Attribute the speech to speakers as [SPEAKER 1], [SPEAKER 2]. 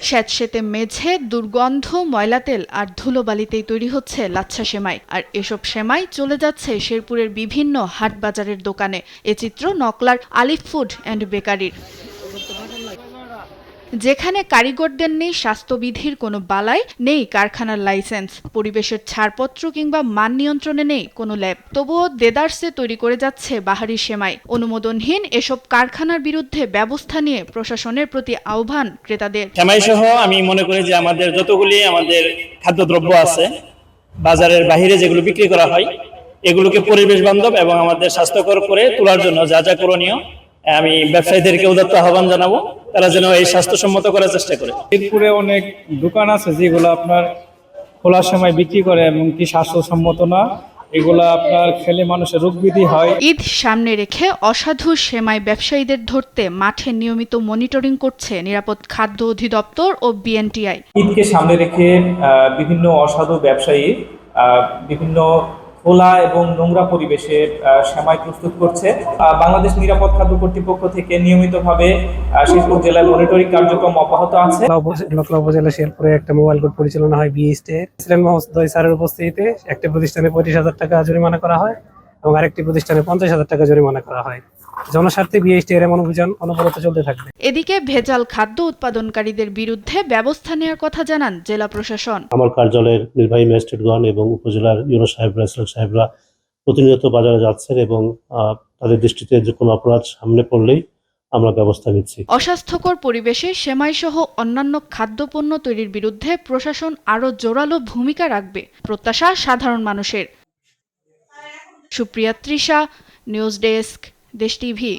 [SPEAKER 1] স্যাঁতসেঁতে মেঝে, দুর্গন্ধ, ময়লা তেল আর ধুলোবালিতেই তৈরি হচ্ছে লাচ্ছা সেমাই। আর এসব সেমাই চলে যাচ্ছে শেরপুরের বিভিন্ন হাট বাজারের দোকানে। এ চিত্র নকলার আলিফ ফুড অ্যান্ড বেকারির। যেখানে কারিগরদের নেই স্বাস্থ্যবিধির কোনো বালাই, নেই কারখানার লাইসেন্স, পরিবেশের ছাড়পত্র কিংবা মান নিয়ন্ত্রণে নেই কোনো ল্যাব, তবুও দেদারসে তৈরি করে যাচ্ছে বাহারি সেমাই। অনুমোদনহীন এসব কারখানার বিরুদ্ধে ব্যবস্থা নিয়ে প্রশাসনের প্রতি আহ্বান ক্রেতাদের।
[SPEAKER 2] সেমাই সহ আমি মনে করি যে আমাদের যতগুলি খাদ্যদ্রব্য আছে বাজারের বাইরে যেগুলো বিক্রি করা হয়, এগুলোকে পরিবেশ বান্ধব এবং আমাদের স্বাস্থ্যকর করে তোলার জন্য যা যা করণীয় আমি ব্যবসায়ীদেরকে উদাত্ত আহ্বান জানাবো, তারা যেন এই স্বাস্থ্যসম্মত করার চেষ্টা করে।
[SPEAKER 3] শেরপুরে অনেক দোকান আছে যেগুলো আপনার খোলার সময় বিক্রি করে এবং কি স্বাস্থ্যসম্মত না, এগুলো আপনার খেলে মানুষের রোগ ব্যাধি হয়।
[SPEAKER 1] ঈদ সামনে রেখে অসাধু সেমাই ব্যবসায়ীদের ধরতে মাঠে নিয়মিত মনিটরিং করছে নিরাপদ খাদ্য অধিদপ্তর ও বিএনটিআই।
[SPEAKER 4] ঈদকে সামনে রেখে বিভিন্ন অসাধু ব্যবসায়ী বিভিন্ন খোলা এবং নোংরা পরিবেশে সেমাই প্রস্তুত করছে। বাংলাদেশ নিরাপদ খাদ্য কর্তৃপক্ষ থেকে নিয়মিতভাবে শেরপুর জেলায় মনিটরিং কার্যক্রম অব্যাহত আছে।
[SPEAKER 5] নকলা উপজেলা শেরপুরে একটা মোবাইল কোর্ট পরিচালনা হয় বিএসটিআই। প্রেসিডেন্ট মোহাম্মদ দই স্যারের উপস্থিতিতে একটি প্রতিষ্ঠানে 25,000 টাকা জরিমানা করা হয় এবং আরেকটি প্রতিষ্ঠানে 50,000 টাকা জরিমানা করা হয়। জনস্বার্থে বিএসটিআই এমন অভিযান অনবরত চলতে থাকবে।
[SPEAKER 1] এদিকে ভেজাল খাদ্য উৎপাদনকারীদের বিরুদ্ধে ব্যবস্থা নেওয়ার কথা জানান জেলা প্রশাসন।
[SPEAKER 6] আমার কার্যালয়ের নির্বাহী ম্যাজিস্ট্রেটগণ এবং উপজেলার ইউনো সাহেবরা, সাহেবরা প্রতিনিয়ত বাজারে যাচ্ছেন এবং তাদের দৃষ্টিতে যে কোনো অপরাধ সামনে পড়লেই আমরা ব্যবস্থা নিচ্ছি।
[SPEAKER 1] অস্বাস্থ্যকর পরিবেশে সেমাই সহ অন্যান্য খাদ্যপণ্য তৈরির বিরুদ্ধে প্রশাসন আরও জোরালো ভূমিকা রাখবে প্রত্যাশা সাধারণ মানুষের। সুপ্রিয়া তৃষা, নিউজ ডেস্ক, দেশ টিভি।